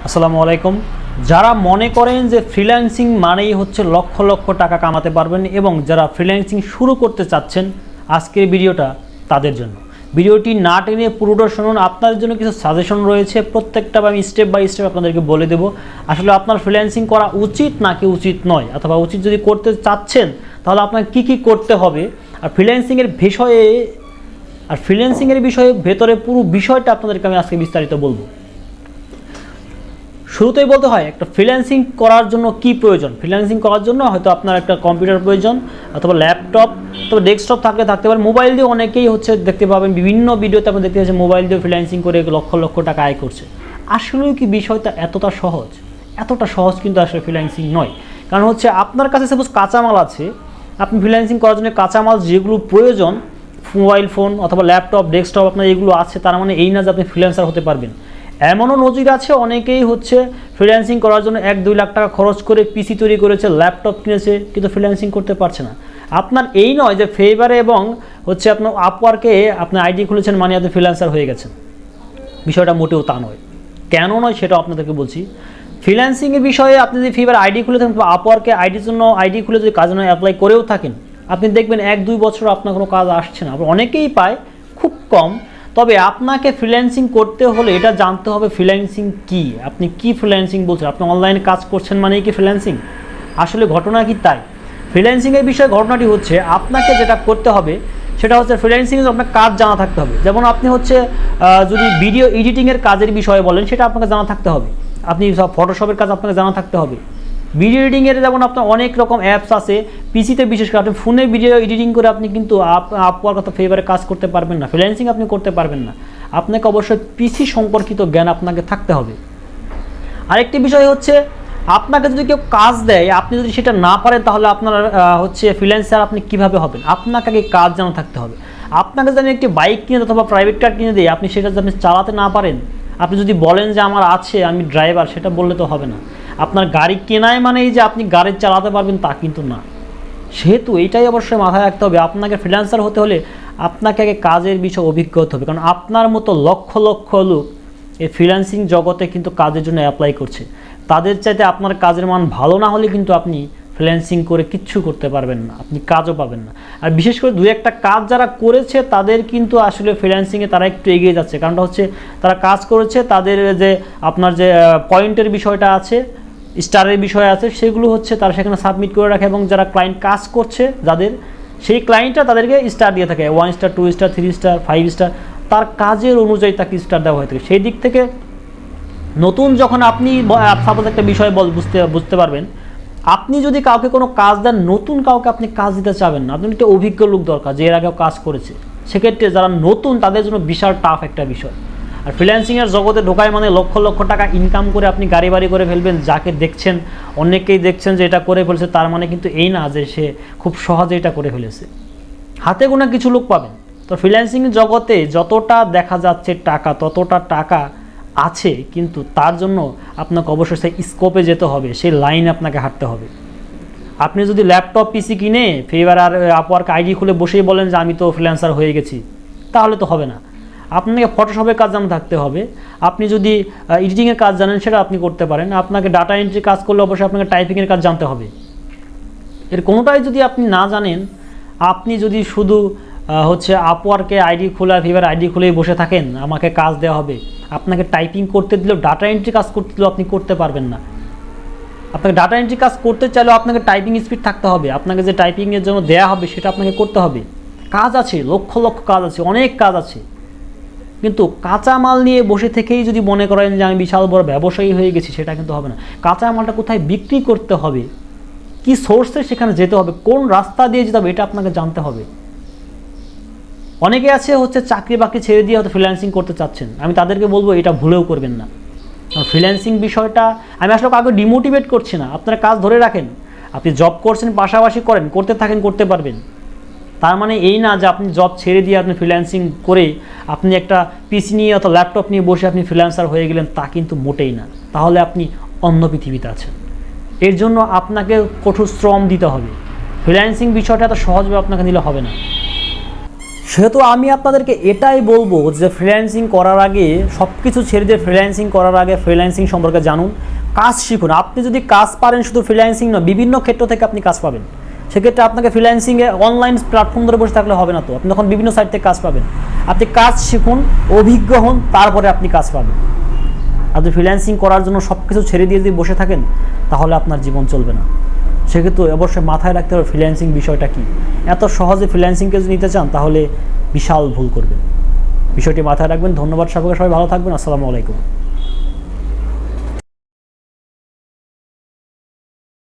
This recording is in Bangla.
আসসালামু আলাইকুম। যারা মনে করেন যে ফ্রিল্যান্সিং মানেই হচ্ছে লক্ষ লক্ষ টাকা কামাতে পারবেন এবং যারা ফ্রিল্যান্সিং শুরু করতে চাচ্ছেন, আজকের ভিডিওটা তাদের জন্য। ভিডিওটি না টেনে পুরোটা শুনুন। আপনাদের জন্য কিছু সাজেশন রয়েছে, প্রত্যেকটা আমি স্টেপ বাই স্টেপ আপনাদেরকে বলে দেবো আসলে আপনার ফ্রিল্যান্সিং করা উচিত নাকি উচিত নয়, অথবা উচিত যদি করতে চাচ্ছেন তাহলে আপনার কি কি করতে হবে। আর ফ্রিল্যান্সিংয়ের বিষয়ে ভেতরে পুরো বিষয়টা আপনাদেরকে আমি আজকে বিস্তারিত বলবো। শুরুতেই বলতে হয় একটা ফ্রিল্যান্সিং করার জন্য কি প্রয়োজন। ফ্রিল্যান্সিং করার জন্য হয়তো আপনার একটা কম্পিউটার প্রয়োজন, অথবা ল্যাপটপ, অথবা ডেস্কটপ থাকতে পারে। মোবাইল দিয়ে অনেকেই দেখতে পাবেন, বিভিন্ন ভিডিওতে আপনি দেখতে পাচ্ছেন মোবাইল দিয়ে ফ্রিল্যান্সিং করে লক্ষ লক্ষ টাকা আয় করছে। আসলেও কি বিষয়টা এতটা সহজ কিন্তু আসলে ফ্রিল্যান্সিং নয়। কারণ আপনার কাছে সাপোজ কাঁচামাল আছে, আপনি ফ্রিল্যান্সিং করার জন্য কাঁচামাল যেগুলো প্রয়োজন, মোবাইল ফোন অথবা ল্যাপটপ, ডেস্কটপ আপনার এগুলো আছে, তার মানে এই না যে আপনি ফ্রিল্যান্সার হতে পারবেন। এমনও নজির আছে, অনেকেই ফ্রিল্যান্সিং করার জন্য 1-2 লাখ টাকা খরচ করে পিসি তৈরি করেছে, ল্যাপটপ কিনেছে, কিন্তু ফ্রিল্যান্সিং করতে পারছে না। আপনার এই নয় যে ফেভারে এবং আপনার আপওয়ার্কে আপনি আইডি খুলেছেন মানে আপনি ফ্রিল্যান্সার হয়ে গেছেন। বিষয়টা মোটেও তা নয়। কেন নয় সেটাও আপনাদেরকে বলছি। ফ্রিল্যান্সিংয়ের বিষয়ে আপনি যদি ফেভারে আইডি খুলে থাকেন, আপওয়ার্কে আইডির জন্য আইডি খুলে যদি কাজের জন্য অ্যাপ্লাই করেও থাকেন, আপনি দেখবেন 1-2 বছর আপনার কোনো কাজ আসছে না। অনেকেই পায়, খুব কম। তবে আপনাকে ফ্রিল্যান্সিং করতে হলে এটা জানতে হবে ফ্রিল্যান্সিং কি, আপনি কি ফ্রিল্যান্সিং বলছেন। আপনি অনলাইনে কাজ করছেন মানেই কি ফ্রিল্যান্সিং? আসলে ঘটনা কি তাই? ফ্রিল্যান্সিংয়ের বিষয়ে ঘটনাটি আপনাকে যেটা করতে হবে সেটা ফ্রিল্যান্সিংয়ে আপনার কাজ জানা থাকতে হবে। যেমন আপনি যদি ভিডিও এডিটিংয়ের কাজের বিষয়ে বলেন, সেটা আপনাকে জানা থাকতে হবে। আপনি সব ফটোশপের কাজ আপনাকে জানা থাকতে হবে। ভিডিও এডিটিংয়ের যেমন আপনার অনেক রকম অ্যাপস আছে, পিসিতে বিশেষ করে আপনি ফোনে ভিডিও এডিটিং করে আপনি কিন্তু আপওয়ার্ক অথবা ফেভারে কাজ করতে পারবেন না, ফ্রিল্যান্সিং আপনি করতে পারবেন না। আপনাকে অবশ্যই পিসি সম্পর্কিত জ্ঞান আপনাকে থাকতে হবে। আরেকটি বিষয় আপনাকে যদি কেউ কাজ দেয়, আপনি যদি সেটা না পারেন তাহলে আপনার ফ্রিল্যান্সার আপনি কিভাবে হবেন? আপনাকে আগে কাজ জানা থাকতে হবে। আপনাকে যদি আমি একটি বাইক কিনে অথবা প্রাইভেট কার কিনে দিই, আপনি সেটা যদি আপনি চালাতে না পারেন, আপনি যদি বলেন যে আমার আছে, আমি ড্রাইভার, সেটা বললে তো হবে না। আপনার গাড়ি কেনায় মানে এই যে আপনি গাড়ি চালাতে পারবেন তা কিন্তু না। সেহেতু এইটাই অবশ্যই মাথায় রাখতে হবে, আপনাকে ফ্রিল্যান্সার হতে হলে আপনাকে আগে কাজের বিষয়ে অভিজ্ঞ হতে হবে। কারণ আপনার মতো লক্ষ লক্ষ লোক এই ফ্রিল্যান্সিং জগতে কিন্তু কাজের জন্য অ্যাপ্লাই করছে। তাদের চাইতে আপনার কাজের মান ভালো না হলে কিন্তু আপনি ফ্রিল্যান্সিং করে কিচ্ছু করতে পারবেন না, আপনি কাজও পাবেন না। আর বিশেষ করে 2-1টা কাজ যারা করেছে তাদের কিন্তু আসলে ফ্রিল্যান্সিংয়ে তারা একটু এগিয়ে যাচ্ছে। কারণটা তারা কাজ করেছে, তাদের যে আপনার যে পয়েন্টের বিষয়টা আছে, স্টারের বিষয় আছে, সেগুলো তারা সেখানে সাবমিট করে রাখে, এবং যারা ক্লায়েন্ট কাজ করছে যাদের, সেই ক্লায়েন্টটা তাদেরকে স্টার দিয়ে থাকে, 1 স্টার, 2 স্টার, 3 স্টার, 5 স্টার, তার কাজের অনুযায়ী তাকে স্টার দেওয়া হয়ে থাকে। সেই দিক থেকে নতুন যখন আপনি সাপোজ একটা বিষয় বুঝতে পারবেন, আপনি যদি কাউকে কোনো কাজ দেন, নতুন কাউকে আপনি কাজ দিতে চাবেন না, আপনি একটা অভিজ্ঞ লোক দরকার যে এর আগেও কাজ করেছে। সেক্ষেত্রে যারা নতুন তাদের জন্য বিশাল টাফ একটা বিষয়। আর ফ্রিল্যান্সিংয়ের জগতে ঢোকায় মানে লক্ষ লক্ষ টাকা ইনকাম করে আপনি গাড়ি বাড়ি করে ফেলবেন। যাকে দেখছেন, অনেকেই দেখছেন যে এটা করে ফেলছে, তার মানে কিন্তু এই না যে সে খুব সহজে এটা করে ফেলেছে। হাতে গোনা কিছু লোক পাবেন। তো ফ্রিল্যান্সিং জগতে যতটা দেখা যাচ্ছে টাকা, ততটা টাকা আছে, কিন্তু তার জন্য আপনাকে অবশ্যই সেই স্কোপে যেতে হবে, সেই লাইনে আপনাকে হাঁটতে হবে। আপনি যদি ল্যাপটপ পিসি কিনে ফেভার আর আপওয়ার্ক আইডি খুলে বসেই বলেন যে আমি তো ফ্রিল্যান্সার হয়ে গেছি, তাহলে তো হবে না। আপনাকে ফটোশপের কাজ জানা থাকতে হবে। আপনি যদি এডিটিংয়ের কাজ জানেন, সেটা আপনি করতে পারেন। আপনাকে ডাটা এন্ট্রি কাজ করলে অবশ্যই আপনাকে টাইপিংয়ের কাজ জানতে হবে। এর কোনোটাই যদি আপনি না জানেন, আপনি যদি শুধু আপওয়ার্কে আইডি খোলা, ফেভার আইডি খুলেই বসে থাকেন, আমাকে কাজ দেওয়া হবে, আপনাকে টাইপিং করতে দিলেও, ডাটা এন্ট্রি কাজ করতে দিলেও আপনি করতে পারবেন না। আপনাকে ডাটা এন্ট্রি কাজ করতে চাইলেও আপনাকে টাইপিং স্পিড থাকতে হবে। আপনাকে যে টাইপিংয়ের জন্য দেওয়া হবে সেটা আপনাকে করতে হবে। কাজ আছে, লক্ষ লক্ষ কাজ আছে, অনেক কাজ আছে। কিন্তু কাঁচামাল নিয়ে বসে থেকেই যদি মনে করেন যে আমি বিশাল বড় ব্যবসায়ী হয়ে গেছি, সেটা কিন্তু হবে না। কাঁচামালটা কোথায় বিক্রি করতে হবে, কি সোর্সে সেখানে যেতে হবে, কোন রাস্তা দিয়ে যেতে হবে, এটা আপনাকে জানতে হবে। অনেকে আছে চাকরি বাকরি ছেড়ে দিয়ে হয়তো ফ্রিল্যান্সিং করতে চাচ্ছেন, আমি তাদেরকে বলবো এটা ভুলেও করবেন না। কারণ ফ্রিল্যান্সিং বিষয়টা আমি আসলে কাউকে ডিমোটিভেট করছি না। আপনারা কাজ ধরে রাখেন, আপনি জব করছেন, পাশাপাশি করেন, করতে থাকেন, করতে পারবেন। তার মানে এই না যে আপনি জব ছেড়ে দিয়ে আপনি ফ্রিল্যান্সিং করে আপনি একটা পিসি নিয়ে অথবা ল্যাপটপ নিয়ে বসে আপনি ফ্রিল্যান্সার হয়ে গেলেন, তা কিন্তু মোটেই না। তাহলে আপনি অন্য পৃথিবীতে আছেন। এর জন্য আপনাকে কঠোর শ্রম দিতে হবে। ফ্রিল্যান্সিং বিষয়টা এত সহজভাবে আপনাকে নিলে হবে না। সেহেতু আমি আপনাদেরকে এটাই বলবো যে ফ্রিল্যান্সিং করার আগে সব কিছু ছেড়ে দিয়ে ফ্রিল্যান্সিং করার আগে ফ্রিল্যান্সিং সম্পর্কে জানুন, কাজ শিখুন। আপনি যদি কাজ পারেন, শুধু ফ্রিল্যান্সিং না, বিভিন্ন ক্ষেত্র থেকে আপনি কাজ পাবেন। সেক্ষেত্রে আপনাকে ফ্রিল্যান্সিংয়ে অনলাইন প্ল্যাটফর্ম ধরে বসে থাকলে হবে না, তো আপনি তখন বিভিন্ন সাইট থেকে কাজ পাবেন। আপনি কাজ শিখুন, অভিজ্ঞ হন, তারপরে আপনি কাজ পাবেন। আপনি ফ্রিল্যান্সিং করার জন্য সব কিছু ছেড়ে দিয়ে যদি বসে থাকেন, তাহলে আপনার জীবন চলবে না। সেক্ষেত্রে অবশ্যই মাথায় রাখতে হবে ফ্রিল্যান্সিং বিষয়টা কি। এত সহজে ফ্রিল্যান্সিংকে যদি নিতে চান, তাহলে বিশাল ভুল করবেন। বিষয়টি মাথায় রাখবেন। ধন্যবাদ সবাইকে, সবাই ভালো থাকবেন। আসসালামু আলাইকুম।